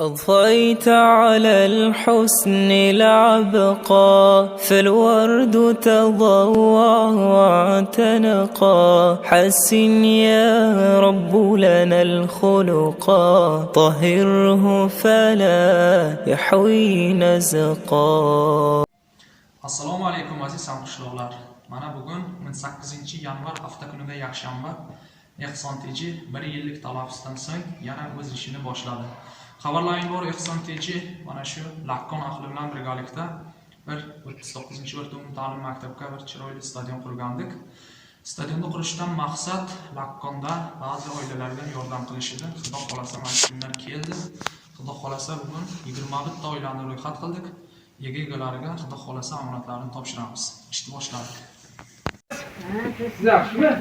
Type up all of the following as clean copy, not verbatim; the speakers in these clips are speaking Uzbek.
أضفيت على الحسن العبقى فالورد تضوى واعتنقا حسن يا رب لنا الخلقا طهره فلا يحوي نزقا. Assalomu alaykum aziz hamqishloqlar. Mana bugun 18-yanvar hafta kunida yakshanba Ehson Teji 1 yillik talaffuzidan so'ng yana o'z ishini boshladi. Xabarlaring bor, Ehson Teji mana shu Laqqon ahli bilan birgalikda bir 39-o'rta ta'lim maktabga bir chiroyli stadion qurgandik. Stadionni qurishdan maqsad Laqqonda ba'zi oilalarga yordam qilish edi. Xudo xolasa mana shu kunlar keldi. Xudo xolasa bugun 21 ta oilani ro'yxat qildik. Egalariga Xudo xolasa omonatlarini topshiramiz. Ishni boshladik. Siz yaxshimi?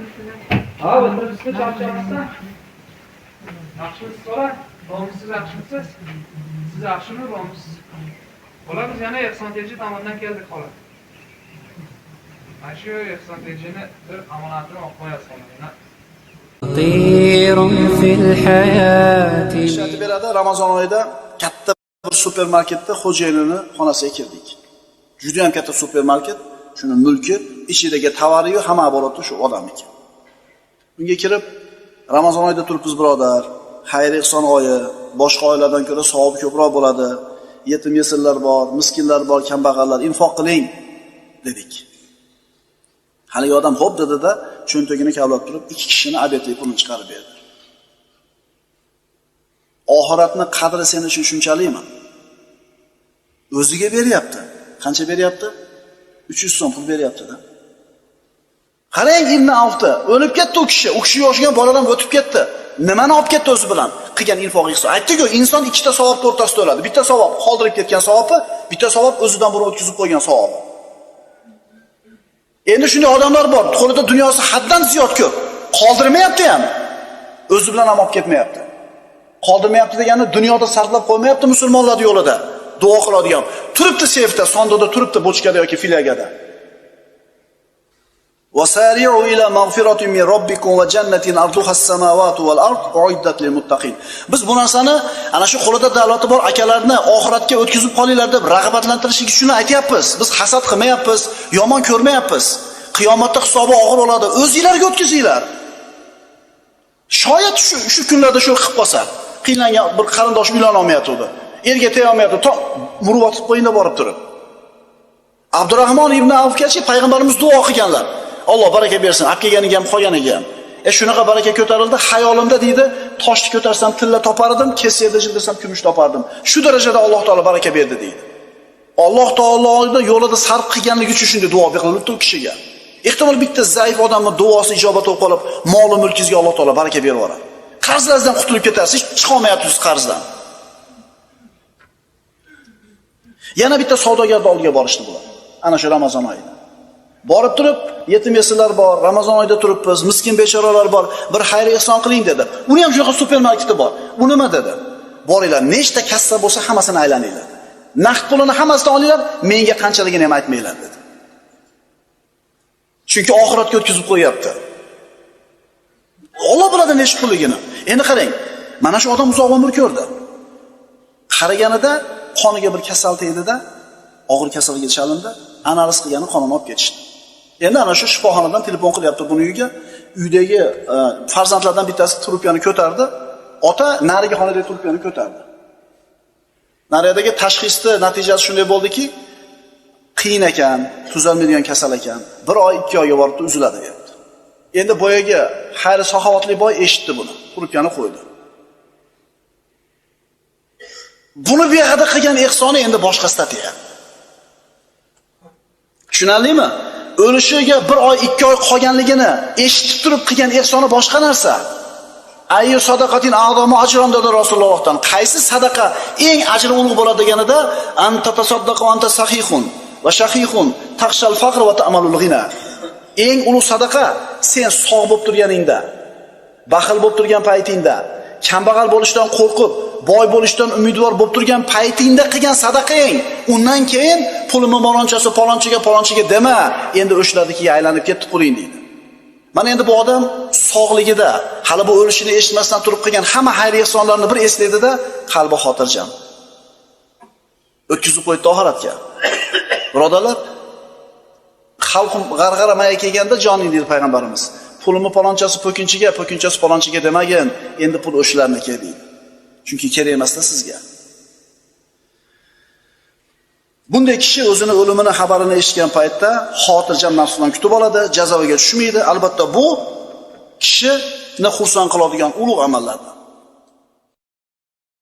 Ha, o'tirishga charchamasdan. Yaxshimisiz bola? Siz yaxshimisiz? Siz yaxshimi, bo'lmisiz? Bola, biz yana Ehson Teji tomonidan keldik, xola. Mana shu Ehson Tejini bir omonatini olib qo'yasiz, xola. Ishlatib beradi. Ramazon oyida katta bir supermarketda xo'jayinini xonasiga kirdik. Juda ham katta supermarket, shuni mulki, ichidagi tovari-yu hamma aboroti shu odamniki. Bunga kirib, Ramazon oyida turibmiz birodar. Xayr ehson oyi, boshqa oylardan ko'ra savob ko'proq bo'ladi. Yetim yesillar bor, miskinlar bor, kambag'allar, infoq qiling dedik. Haligi odam xo'p dedi-da, cho'ntagini kavlab turib, 2 kishini obedlik pulini chiqarib berdi. Oxiratning qadri sen uchun shunchalikmi? O'ziga beryapti. Qancha beryapti? 300 so'm pul beryapti-da. Qarang, Ibn Avfda o'lib ketdi u kishi. U kishi yoshgan boladan o'tib ketdi. Nimani olib ketdi o'zi bilan? Qilgan infoq hisob. Aytdi-ku, inson ikkita savobni o'rtasida o'ladi. Bitta savob qoldirib ketgan savobi, bitta savob o'zidan burun o'tkazib qo'ygan savobi. Endi shunday odamlar bor, qo'lida dunyosi haddan ziyod ko'p. Qoldirmayapti ham. O'zi bilan ham olib ketmayapti. Qoldirmayapti degani dunyoda sarflab qo'ymayapti musulmonlar yo'lida. Duo qiladigan. Turibdi seyfda, sondoda turibdi bochkada yoki filyagada. Wasari'u ila mag'firatin min robbikum va jannatin arduha as-samawati wal ard uiddat lil muttaqin. Biz bu narsani ana shu qo'lida davlati bor akalarni oxiratga o'tkazib qolinglar deb rag'batlantirish uchun aytyapmiz. Biz hasad qilmayapmiz, yomon ko'rmayapmiz. Qiyomatda hisobi og'ir bo'ladi. O'zingizlarga o'tkazinglar. Shoyat shu kunlarda shu qilib qolsa, qiynalgan bir qarindosh uylana olmayotdi. Erga tega olmayapti. Muruvvatib qo'yinda borib turib. Abdurrahmon ibn Avfgachi payg'ambarimiz duo qilganlar. Alloh baraka bersin, olib kelganiga ham qolganiga ham. Shunaqa baraka ko'tarildi, xayolimda deydi, toshni ko'tarsam tilla topardim, kesayda jildirsam kumush topardim. Shu darajada Alloh taolo baraka berdi deydi. Alloh taoloning yo'lida sarf qilganligi uchun shunday duo berilibdi u kishiga. Ehtimol bitta zaif odamning duosi ijobat bo'lib qolib, mol-u mulkingizga Alloh taolo baraka berib yuboradi. Qarzlaringizdan qutulib ketasiz, hech chiqa olmayapsiz qarzdan. Yana bitta savdogarning oldiga borishdi bular. Ana shu Ramazon oyida. Borib turib, yetim yesillar bor, Ramazon oyida turibmiz, miskin bechoralar bor, bir xayr ehson qiling dedi. Uni ham shunaqa supermarketi bor. U nima dedi? Boringlar, nechta kassa bo'lsa hammasini aylaninglar. Naqd pulini hammasini olinglar, menga qanchaligini ham aytmanglar dedi. Chunki oxiratga o'tkazib qo'yapti. Alloh biladi nechta pulligini. Endi qarang, mana shu odam uzoq umr ko'rdi. Qaraganida qoniga bir kasal tegdi-da, og'ir kasalga chalindi, analiz qilgani qonini olib ketishdi. Endi ana shu shifoxonadan telefon qilyapti buni uyiga. Uydagi farzandlardan bittasi trubkani ko'tardi. Ota narigi xonadagi trubkani ko'tardi. Naridagi tashxisni natijasi shunday bo'ldiki, qiyin ekan, tuzalmaydigan kasal ekan. 1 oy 2 oyga borib uziladi deyapti. Endi boyaga xayri saxovatli boy eshitdi buni, trubkani qo'ydi. Buni bu yerda qilgan ehsoni endi boshqa statiya. Tushunarlimi? O'lishiga 1 oy 2 oy qolganligini eshitib turib qilgan ehsoni boshqa narsa. Ayyu sadaqatin a'zamu ajran dedi Rasulullohdan. Qaysi sadaqa eng ajri ulug' bo'ladi deganida, anta tasaddaqa va anta sahihun va shahihun takhshal faqr va ta'malul ghina. Eng ulug' sadaqa sen sog' bo'lib turganingda, baxil bo'lib turgan paytingda, kambag'al bo'lishdan qo'rqib, boy bo'lishdan umidvor bo'lib turgan paytingda qilgan sadaqang. Undan keyin pulimni malonchasi palonchiga dema, endi o'shladiki aylanib ketdi puling deydi. Mana endi bu odam sog'ligida, hali bu o'lishini eshitmasdan turib qilgan hamma xayr ehsonlarni bir eslaydida, qalbi xotirjam. O'tkazib qo'ydi oxiratga. Birodarlar, xalqim g'arg'aramaya kelganda joning dedi payg'ambarimiz. Pulimi palonchasi po'kinchiga, po'kinchasi palonchiga demagin, endi pul o'shalarniki deydi. Chunki kerak emas-da sizga. Bunday kishi o'zini o'limini xabarini eshitgan paytda xotirjam nafsidan kutib oladi, jazoga tushmaydi. Albatta bu kishini xursand qiladigan ulug' amallardir.